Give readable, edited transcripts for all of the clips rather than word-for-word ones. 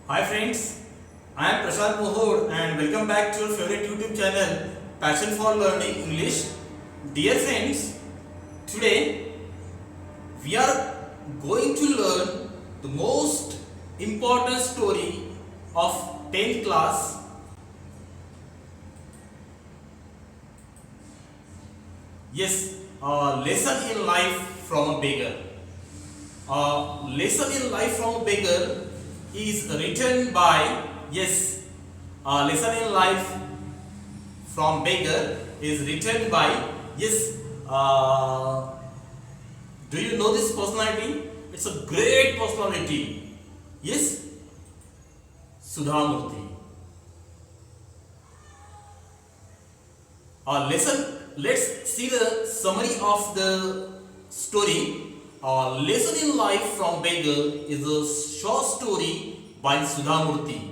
Hi friends, I am Prashant Mohod and welcome back to your favorite YouTube channel Passion for Learning English. Dear friends, today we are going to learn the most important story of 10th class. Yes, a lesson in life from a beggar. A lesson in life from a beggar is written by, yes, a lesson in life from beggar is written by, yes, do you know this personality? It's a great personality. Yes, Sudhamurti. Let's see the summary of the story. A lesson in life from beggar is a short story by Sudhamurti,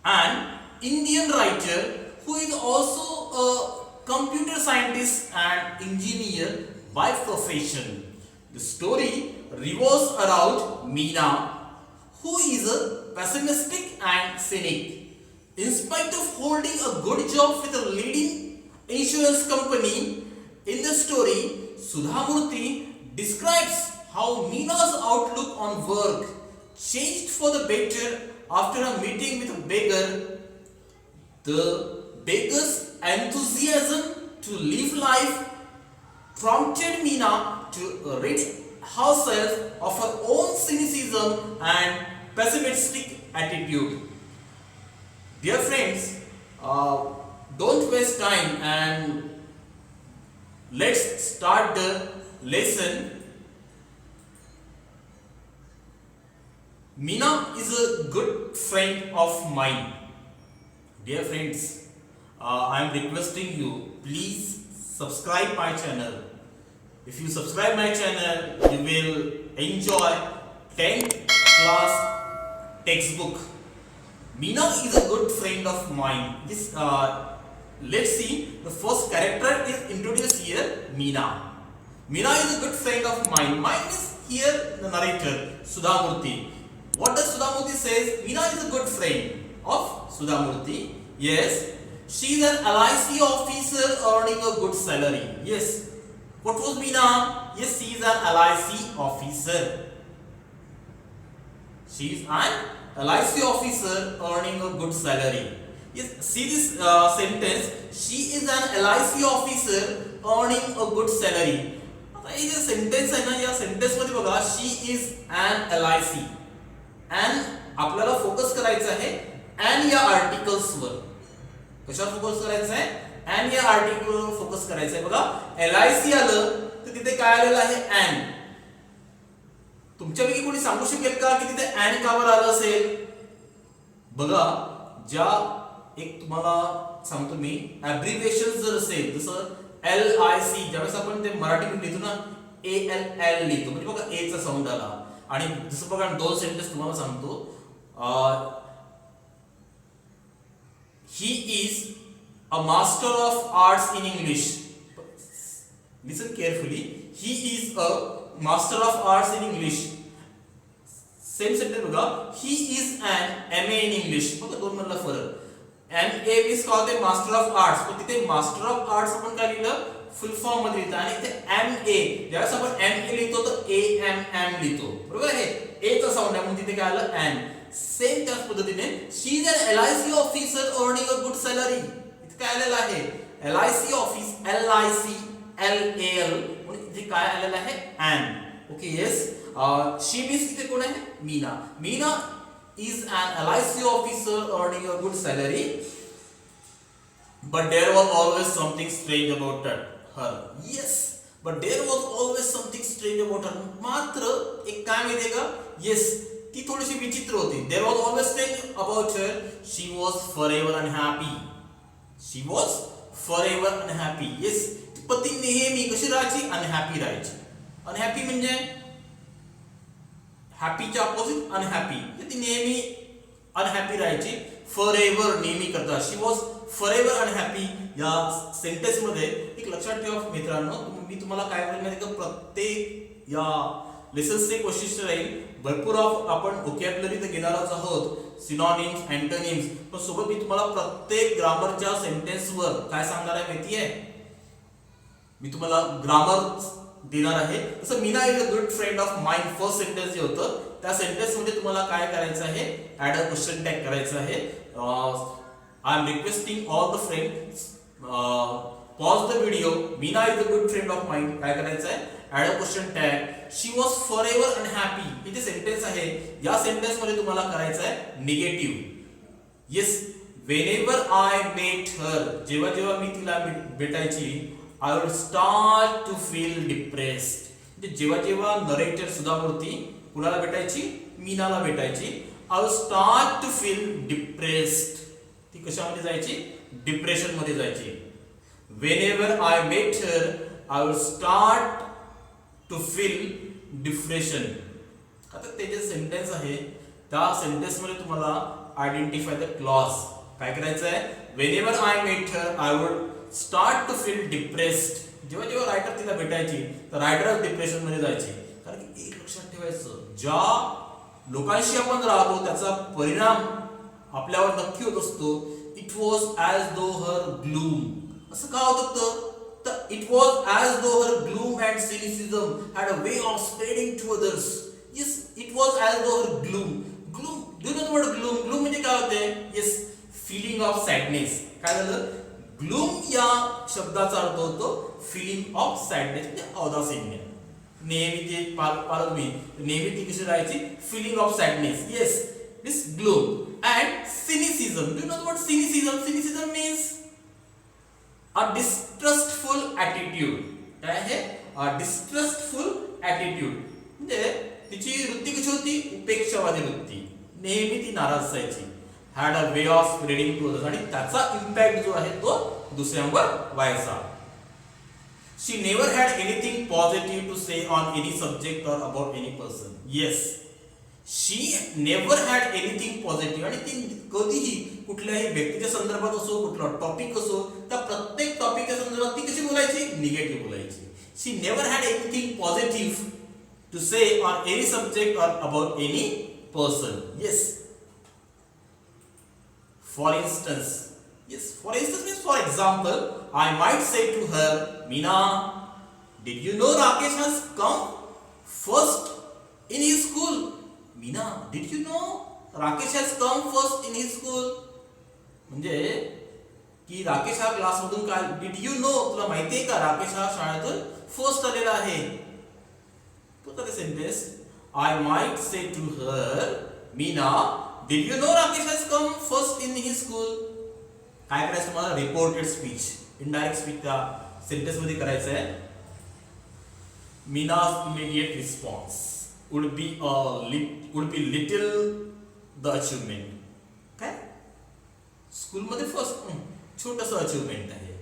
an Indian writer who is also a computer scientist and engineer by profession. The story revolves around Meena, who is a pessimistic and cynic. In spite of holding a good job with a leading insurance company, in the story, Sudhamurti describes how Meena's outlook on work changed for the better after a meeting with a beggar. The beggar's enthusiasm to live life prompted Meena to rid herself of her own cynicism and pessimistic attitude. Dear friends, don't waste time and let's start the lesson. Meena is a good friend of mine. Dear friends, I am requesting you, please subscribe my channel. If you subscribe my channel, you will enjoy 10th class textbook. Meena is a good friend of mine. Let's see. The first character is introduced here, Meena. Meena is a good friend of mine. Mine is here the narrator, Sudhamurti. What does Sudhamurti says? Meena is a good friend of Sudhamurti. Yes, she is an LIC officer earning a good salary. Yes. What was Meena? Yes, she is an LIC officer. She is an LIC officer earning a good salary. Yes, see this sentence. She is an LIC officer earning a good salary. आता हे जे sentence आहे ना, या sentence मध्ये बघा, शी is an LIC. and आपल्याला focus करायचं आहे and या आर्टिकल्स वर. कशावर फोकस करायचं आहे? and या आर्टिकल वर फोकस करायचं आहे. बघा, LIC आलं तर तिथे काय आलेलं आहे? and. तुमच्यापैकी कोणी सांगू शकेल का की तिथे and का वर आलं असेल? बघा, ज्या एक तुम्हाला सांगतो मी, ॲब्रिव्हिएशन जर असेल जसं LIC, ज्यावेळेस आपण ते मराठीमध्ये लिहितो ना, ALL लिहितो, म्हणजे बघा ए चा साऊंड आला. आणि जसं बघा, दोन सेंटेन्स तुम्हाला सांगतो. He is a master of arts in English. Listen carefully. He is a master of arts in English. Same sentence बघा, he is an MA in English. बघा, दोन मधला फरक. MA मीन्स काय होते? Master of arts. पण तिथे master of arts आपण काय लिहिलं? फुल फॉर्म मध्ये लिहितो. आणि इथे MA, ज्यावेळेस आपण MA लिहितो तर AMM लिहितो. बरोबर आहे? ए चा साऊंड आहे म्हणून तिथे काय आलं? एन. सेम त्याच पद्धतीने she is an LIC officer earning a good salary. इथे काय आलेलं आहे? LIC ऑफिस, LIC LAL, म्हणून इथे काय आलेलं आहे? An. Okay, yes. She means इथे कोण आहे? Meena. Meena is an LIC officer earning a good salary, but there was always something strange about her. Yes, but there was always something strange about her. मात्र एक काय माहितीये का? Yes, ती थोडीशी विचित्र होती. There was always strange about her. She was forever unhappy. She was forever unhappy. Yes, पण ती नेहमी कशी राहायची? अनहॅपी राहायची. अनहॅपी म्हणजे हॅपीच्या अपोजिट अनहॅपी. ती नेहमी अनहॅपी राहायची. फॉरएव्हर नेहमी करता. शी वॉज फॉरएव्हर अनहॅपी. या सेंटेन्स मध्ये एक लक्षात ठेवा मित्रांनो, मी तुम्हाला काय बोलले माहिती का, प्रत्येक या लेसन्सचे वैशिष्ट्य राहील भरपूर आपण व्होकॅब्युलरी तर घेणारच आहोत, सिनॉनिम्स, अँटोनिम्स, पण सोबत मी तुम्हाला प्रत्येक ग्रामरच्या सेंटेन्सवर काय सांगणार आहे माहिती आहे, मी तुम्हाला ग्रामर देणार आहे. तसं Meena is a good friend of mind first sentence जे होतं त्या सेंटेन्स मध्ये तुम्हाला काय करायचं आहे, ऍड अ क्वेश्चन टॅग करायचं आहे. I am requesting all the friends pause the video. Meena is a good friend of mind काय करायचं आहे, add a question tag. She was forever unhappy हे जे सेंटेन्स आहे या सेंटेन्स मध्ये तुम्हाला करायचं आहे negative. Yes, whenever I met her, जेव्हा जेव्हा मी तिला भेटायची, I would start to feel depressed. म्हणजे जेव्हा जेव्हा नरेटर सुधामूर्ती कुणाला भेटायची, मीनाला भेटायची, I would start to feel depressed. ती कशामध्ये जायची, डिप्रेशन मध्ये जायची. Whenever I met her I would start to feel depression. आता ते जे सेंटेन्स आहे त्या सेंटेन्स मध्ये तुम्हाला आयडेंटिफाय द क्लॉज काय करायचं आहे, whenever I met her I would start to feel depressed. जेव्हा जेव्हा रायटर तिला भेटायची तर रायटर डिप्रेशन मध्ये जायची. कारण की एक लक्षात ठेवायचं, ज्या लोकांशी आपण राहतो त्याचा परिणाम आपल्यावर नक्की होत असतो. It was as though her gloom. असं का होत होतं, तर it was as though her gloom and cynicism had a way of spreading to others. Yes, it was as though her gloom. Gloom, do know word gloom. Gloom म्हणजे काय होते, yes, feeling of sadness. काय झालं, gloom या शब्दाचा अर्थ होतो feeling of sadness, म्हणजे औदासीन्य. नेहमी जे पालक मी नेहमी ती कशी राहायची, feeling of sadness. Yes, this gloom. And cynicism, do know word cynicism. Cynicism means a distrustful attitude. काय आहे, अ डिस्ट्रस्टफुल ॲटिट्यूड म्हणजे तिची वृत्ती कशी होती, उपेक्षावादी वृत्ती. नेहमी ती नाराज असायची. Had a way of spreading to others, आणि त्याचा इम्पॅक्ट जो आहे तो दुसऱ्यांवर व्हायचा. She never had anything positive to say on any subject or about any person. Yes, she never had anything positive, आणि ती कधीही कुठल्याही व्यक्तीच्या संदर्भात असो, कुठला टॉपिक असो, त्या प्रत्येक टॉपिकच्या संदर्भात ती कशी बोलायची, निगेटिव्ह बोलायची. She never had anything positive to say on any subject or about any person. Yes, for instance, yes, for instance means for example, I might say to her, Meena, did you know Rakesh has come first in his school? Meena, did you know Rakesh has come first in his school? म्हणजे की राकेश हा class मधून काय, did you know, तुला माहिती आहे का राकेश हा शाळेतून फर्स्ट आलेला आहे. तो sentence, I might say to her, Meena, did you know Rakesh has come first in his school? काय करायचं तुम्हाला, रिपोर्टेड स्पीच, इनडायरेक्ट स्पीच त्या सेंटेन्स मध्ये करायचं आहे. Mina's immediate response would be little the achievement. काय, स्कूल मध्ये first छोटंसं अचिव्हमेंट आहे.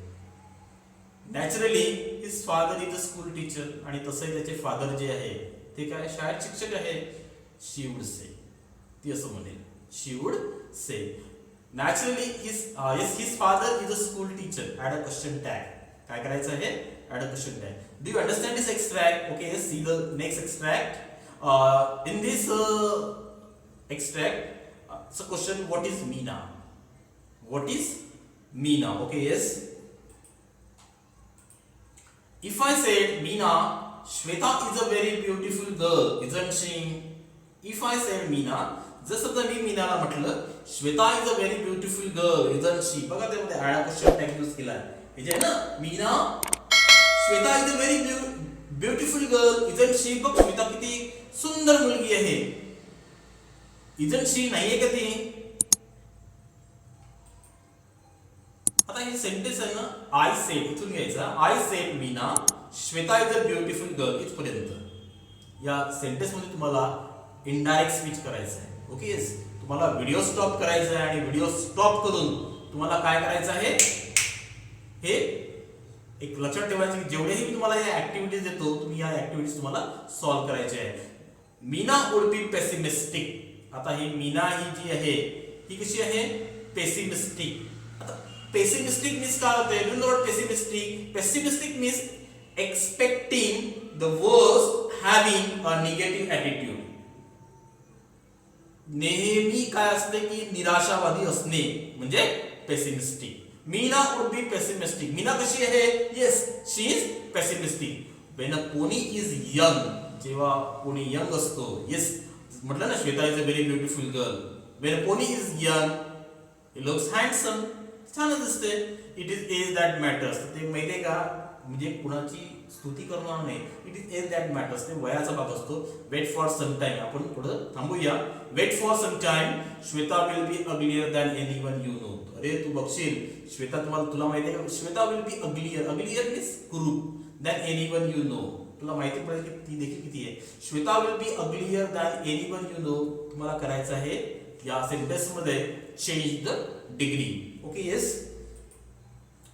Naturally his father is a school teacher, आणि तसंही त्याचे फादर जे आहे ते काय शाळेत शिक्षक आहे. शी वुड से, ती असं म्हणेल, she would say naturally his father is a school teacher. Add a question tag. काय करायचं आहे, add a question tag. Do you understand this extract? Okay, see the next extract. In this extract, it's a question, what is Meena? What is Meena? Okay, yes. If I said Meena, Shweta is a very beautiful girl, isn't she? If I said Meena, जसं तर मी मीनाला म्हटलं, Shweta is a very beautiful girl, isn't she. बघा त्यामध्ये add a question tag use केला आहे. हे जे आहे ना, Meena, Shweta is a very beautiful girl, isn't she. बघ श्वेता किती सुंदर मुलगी आहे, इजंट शी नाहीये का ती. आता हे सेंटेन्स आहे ना, आय सेड, इथून घ्यायचा, I said Meena, Shweta is a beautiful girl, इथपर्यंत. या सेंटेन्स मध्ये तुम्हाला इनडायरेक्ट स्पीच करायचं आहे. ओके, येस, तुम्हाला व्हिडिओ स्टॉप करायचा आहे, आणि व्हिडिओ स्टॉप करून तुम्हाला काय करायचं आहे, हे एक लक्षात ठेवायचं की जेवढेही मी तुम्हाला या ऍक्टिव्हिटीज देतो, तुम्ही या ऍक्टिव्हिटीज तुम्हाला सॉल्व्ह करायचे आहे. Meena would be pessimistic. आता ही मीना ही जी आहे ही कशी आहे, पेसिमिस्टिक. आता पेसिमिस्टिक मीन्स काय होते, do know what pessimistic. Pessimistic means expecting the worse having a negative attitude. नेहमी काय असते की निराशावादी असणे म्हणजे pessimistic. Meena would be pessimistic. Meena कशी आहे? Yes, she is pessimistic. When a pony is young, जेव्हा पोनी यंग असतो, येस म्हटलं ना Shweta is a very beautiful girl. When a pony is young he looks handsome, छान दिसते. It is age that matters. ते माहितीये का, म्हणजे कुणाची स्तुती करणार नाही. It is age that matters, ते वयाचा भाग असतो. वेट फॉर सम टाइम, आपण थोडं थांबूया. Wait for some time, Shweta will be uglier than anyone you know. अरे तू बघशील श्वेता, तुला माहिती आहे का, Shweta will be uglier. Uglier means कुरूप. दॅन एनीवन यू नो, तुला माहिती पडेल की ती देखील किती आहे. Shweta will be uglier than anyone you know. तुम्हाला करायचं आहे या सेंटेन्स मध्ये change the degree. Okay, yes.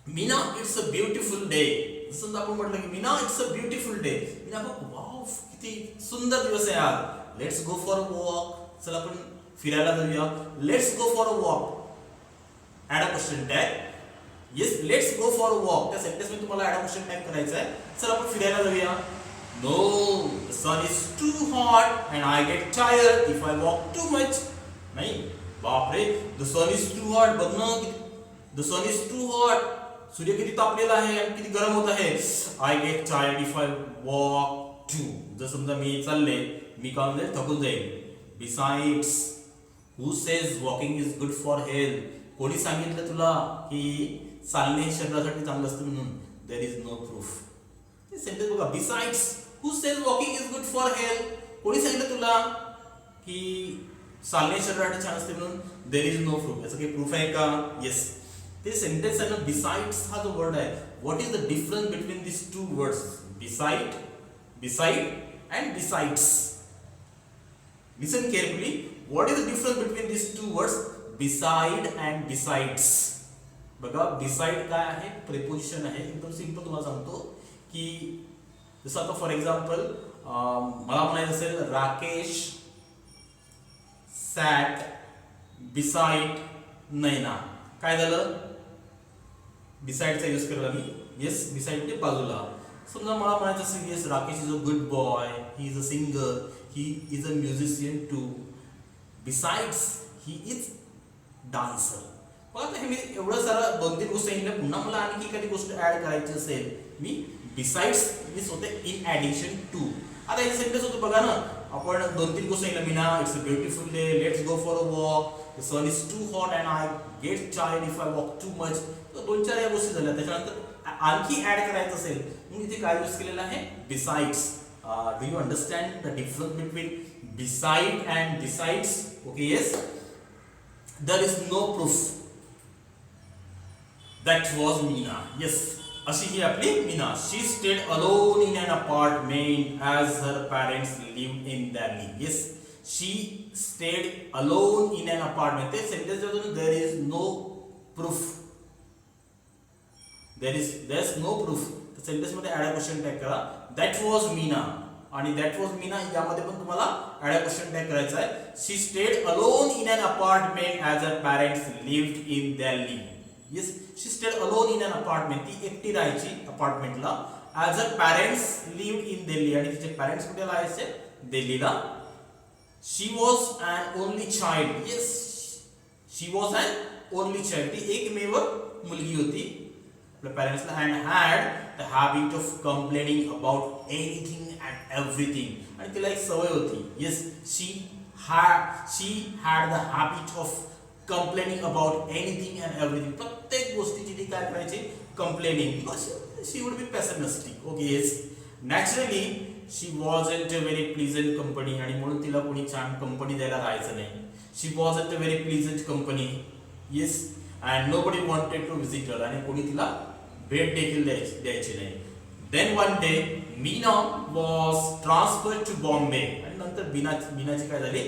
Meena it's a beautiful day. जसं आपण म्हटलं की Meena it's a beautiful day. Meena बघ, वाव किती सुंदर दिवस आहे आज. Let's go for a walk. चला आपण फिरायला जाऊया. Let's go for a walk. Add a question tag. Yes, let's go for a walk. त्या सेंटेन्स मध्ये तुम्हाला ऍड अ क्वेश्चन टॅग करायचा आहे. चला आपण फिरायला जाऊया. No, the sun is too hot and I get tired if I walk too much. नाही, बापरे, the sun is too hot. बघ ना, the sun is too hot. सूर्य किती तापलेला आहे आणि किती गरम होत आहे. I get tired if I walk too. जर समजा मी चालले, मी काय म्हणजे थकून जाईल. Besides, who says walking is good for health. कोणी सांगितलं तुला की चालणे शरीरासाठी चांगलं असतं म्हणून. There is no proof. ते सेंटेन्स बघा. Besides, who says walking is good for health. कोणी सांगितलं तुला की चालणे शरीरासाठी छान असते म्हणून. There is no proof. याचं काही प्रूफ आहे का? येस. ते सेंटेन्स आहे ना, बिसाइड्स हा जो वर्ड आहे, what is the difference between this two words? Beside, beside and besides. Listen carefully. What is the difference between this two words? Beside and besides. बघा, बिसाइड काय आहे? प्रिपोजिशन आहे. एकदम सिंपल तुम्हाला सांगतो की जसं आता फॉर एक्झाम्पल मला म्हणायचं असेल, राकेश सॅट बिसाइड नैना. काय झालं? बिसाइडचा यूज केला मी. येस, बिसाइड म्हणजे बाजूला. समजा मला म्हणायचं असेल, yes Rakesh is a good boy, he is a singer, he is a musician too. Besides he is dancer. बघा, आता हे मी एवढं सारं 2-3 गोष्ट सांगितल्या. पुन्हा मला आणखी एखादी गोष्ट ऍड करायची असेल, मी बिसाइड्स मीन्स होते इन ॲडिशन टू. आता हे सेंटेन्स होतं बघा ना, आपण 2-3 गोष्ट सांगितलं. Meena it's a beautiful day, let's go for a walk, the sun is too hot and I get tired if I walk too much. तर 2-4 या गोष्टी झाल्या. त्याच्यानंतर आणखी ऍड करायचं असेल म्हणून इथे काय यूज केलेलं आहे? Besides. Do you understand the difference between beside and besides? Okay, yes. There is no proof. That was Meena. Yes, अशी ही आपली Meena. She stayed alone in an apartment as her parents lived in Delhi. Yes, she stayed alone in an apartment. ते sentence there is no proof. There is no proof. तर sentence मध्ये add a question tag करा. That was Meena. आणि that was Meena यामध्ये पण तुम्हाला add a question tag करायचा आहे. She stayed alone in an apartment as her parents lived in Delhi. Yes, she stayed alone in an apartment. ती एकटी राहायची अपार्टमेंटला. As her parents lived in Delhi. आणि तिचे पॅरेंट्स कुठे राहायचे? दिल्लीला. She was an only child. Yes, she was an only child. ती एकमेव मुलगी होती आपल्या पॅरेंट्सला. And had the habit of complaining about anything and everything. आणि तिला एक सवय होती. Yes, she had the habit of complaining about anything and everything. प्रत्येक गोष्टीची ती काय करायची? Complaining. Because she would be pessimistic. Okay, yes. Naturally she wasn't a very pleasant company. आणि म्हणून तिला कोणी छान कंपनी द्यायला राहायचं नाही. She wasn't a very pleasant company. Yes, and nobody wanted to visit her. आणि कोणी तिला भेट देखील द्यायची नाही. Then one day Meena was transferred to Bombay. आणि नंतर मीनाची काय झाली?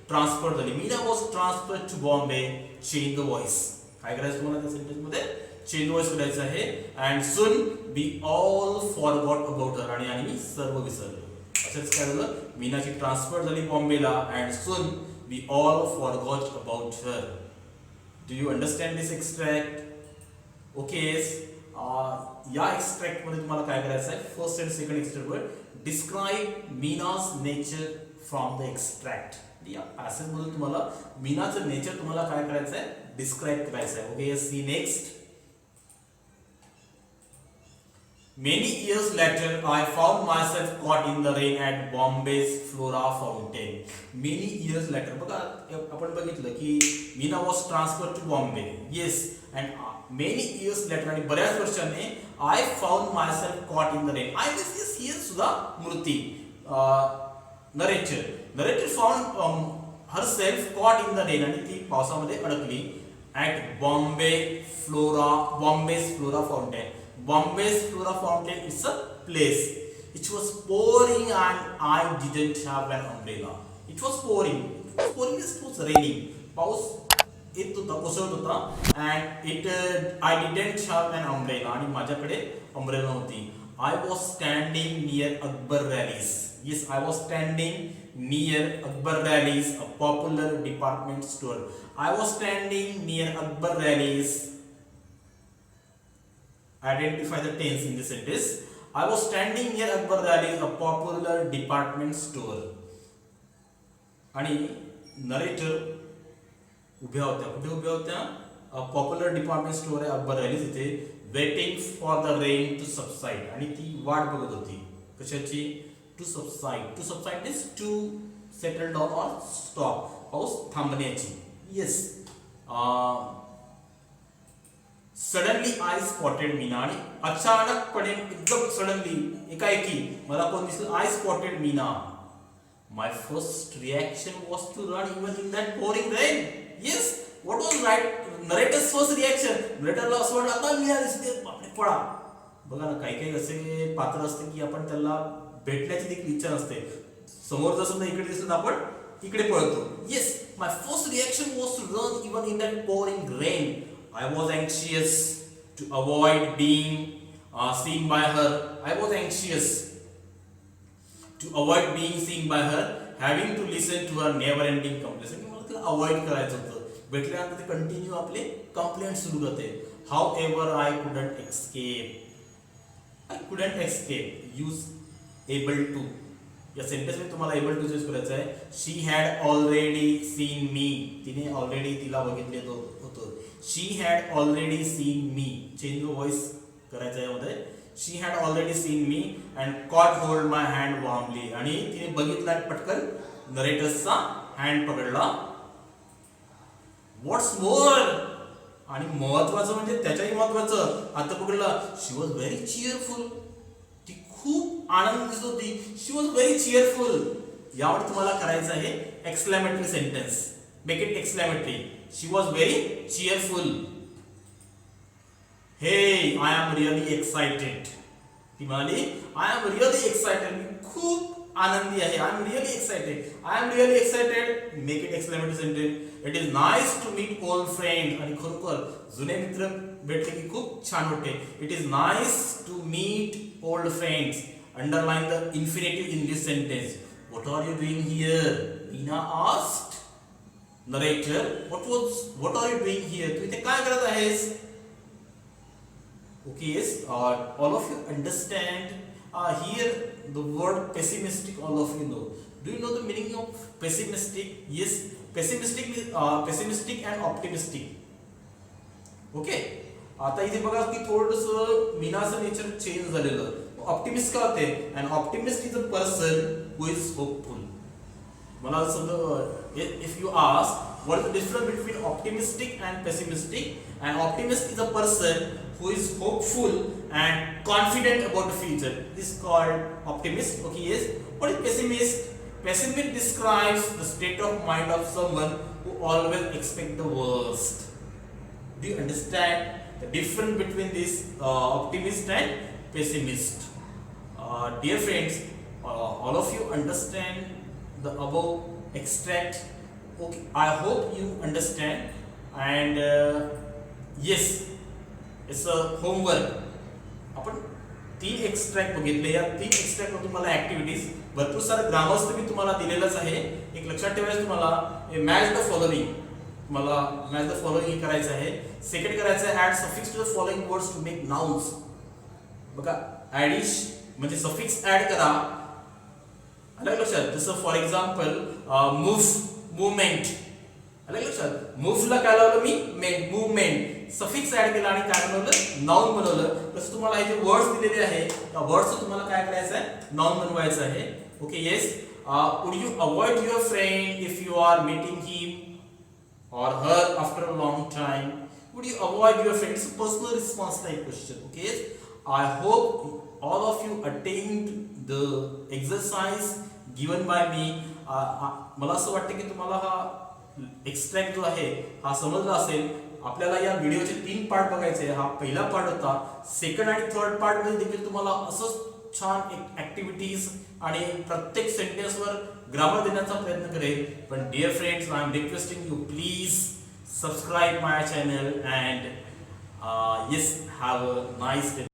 ट्रान्सफर झाली. Meena was transferred to Bombay. Change the voice. काय करायचं तुम्हाला त्या सेंटेन्स मध्ये? चेंज व्हॉइस करायचं आहे. And soon we all forgot about her. आणि मी सर्व विसरलो. असंच काय झालं? मीनाची ट्रान्सफर झाली बॉम्बेला. And soon we all forgot about her. Do you understand this extract? Okay, या एक्सट्रॅक्ट मध्ये तुम्हाला काय करायचं आहे? फर्स्ट अँड सेकंड एक्सट्रॅक्ट वर describe Meena's nature from the extract. या पॅसेज मधून तुम्हाला मीनाचं नेचर तुम्हाला काय करायचं आहे, डिस्क्राईब करायचं आहे. Okay, see next. Many years later, I found myself caught in the rain at Bombay's Flora Fountain. Many years later, बघा आपण बघितलं की Meena was transferred to Bombay. Yes, and many years later आणि बऱ्याच वर्षांनी I found myself caught in the rain. I guess yes, here Sudha Murthy, narrator found herself caught in the rain आणि ती पावसामध्ये अडकली at Bombay's Flora Fountain. Bombay's Flora Fountain is a place. It was pouring and I didn't have an umbrella. It was pouring. It was raining. पाऊस येत होता, कोसळत होता and I didn't have an umbrella आणि माझ्याकडे umbrella नव्हती. I was standing near Akbar Rallies. Yes, I was standing near Akbar Rallies, a popular department store. I was standing near Akbar Rallies. Identify the tense in this sentence. I was standing near Akbar Rallies, a popular department store. आणि narrator उभ्या होत्या, कुठे उभ्या होत्या? Popular department store आहे Akbarallys इथे, waiting for the rain to subside. आणि ती वाट बघत होती कशाची? To subside. To subside means to settle down or stop, पाऊस थांबण्याची. Yes. Suddenly I spotted Meena. आणि अचानकपणे एकदम सडनली एकाएकी मला कोण दिसलं? I spotted Meena. My first reaction was to run even in that pouring rain. Yes, what was right narrator's first reaction? नरेटरला असं वाटलं आता मीना दिसते, बापरे पळा. बघा ना, काही काही असे पात्र असते की आपण त्याला भेटण्याची देखील इच्छा नसते. समोर जर समजा इकडे दिसलं आपण इकडे पळतो. Yes, my first reaction was to run even in that pouring rain. I was anxious to avoid being seen by her. I was anxious to avoid being seen by her, having to listen to her never-ending complaints. मला तिला avoid करायचं होतं. भेटल्यानंतर ते continue आपले complaint सुरू करते. However, I couldn't escape. I couldn't escape. Use able to. या सेंटेन्स मध्ये तुम्हाला able to यूज करायचं आहे. She had already seen me. तिने ऑलरेडी तिला बघितले होतं. She had already seen me. Change the voice करायचं आहे यामध्ये. She had already seen me and caught hold my hand warmly. आणि तिने बघितला पटकन नरेटर्सचा हँड पकडला. What's more, आणि महत्वाचं म्हणजे त्याच्याही महत्वाचं आता पकडला. She was very cheerful. ती खूप आनंद दिसत होती. She was very cheerful. यावर तुम्हाला करायचं आहे exclamatory sentence. Make it exclamatory. She was very cheerful. Hey, I am really excited. ती म्हणाली, I am really excited. मी खूप आनंदी आहे. I am really excited. I am really excited. Make it exclamatory sentence. It is nice to meet old friends. आणि खरोखर जुने मित्र भेटले की खूप छान वाटते. It is nice to meet old friends. Underline the infinitive in this sentence. What are you doing here? Meena asked. Narrator, what are you doing here? तू इथे काय करत आहेस? Okay, yes, all of you understand here the word pessimistic. All of you know. Do you know the meaning of pessimistic? Yes, pessimistic and optimistic. Okay. आता इथे बघा की थोडंसं मीनाचं nature change झालेलं. ऑप्टिमिस्ट का होते? and optimist is a person who is hopeful. मला समजा if you ask what is the difference between optimistic and pessimistic, an optimist is a person who is hopeful and confident about the future. This is called optimist. Okay, yes. What is pessimist? Pessimist describes the state of mind of someone who always expect the worst. Do you understand the difference between this optimist and pessimist? Dear friends, all of you understand the above extract. Okay, I hope you understand. And yes, it's a homework. आपण 3 extract बघितले. या 3 extract मध्ये तुम्हाला activities भरपूर सारे grammars तुम्ही तुम्हाला दिलेलंच आहे. एक लक्षात ठेवायचं तुम्हाला मॅच द फॉलोइंग. तुम्हाला मॅच द फॉलोइंग करायचं आहे. सेकंड करायचं आहे add suffix to the following words to make nouns. बघा ऍडिश म्हणजे सफिक्स ऍड करा आलं लक्षात. जसं फॉर एक्झाम्पल मुवमेंट, आलं लक्षात. मूव्हला काय लावलं मी, मुवमेंट सफिक्स ऍड केला आणि काय बनवलं, नाउन बनवलं. तसं तुम्हाला हे जे वर्ड्स दिलेले आहे त्या वर्ड्स तुम्हाला काय करायचं आहे, नाउन बनवायचं आहे. Okay yes. Would you avoid your friend if you are meeting him or her after a long time? Would you avoid your friend? It's a personal response type question. Okay, I hope all of you attained the exercise given by me. मला असं वाटतं की तुम्हाला हा extract जो आहे हा समजला असेल. आपल्याला या व्हिडिओचे 3 पार्ट बघायचे. हा पहिला पार्ट होता. सेकंड आणि थर्ड पार्ट मध्ये देखील तुम्हाला असंच छान ऍक्टिव्हिटीज आणि प्रत्येक सेंटेन्सवर ग्रामर देण्याचा प्रयत्न करेल. पण dear friends, I am requesting you, please subscribe my channel and yes, have a nice day.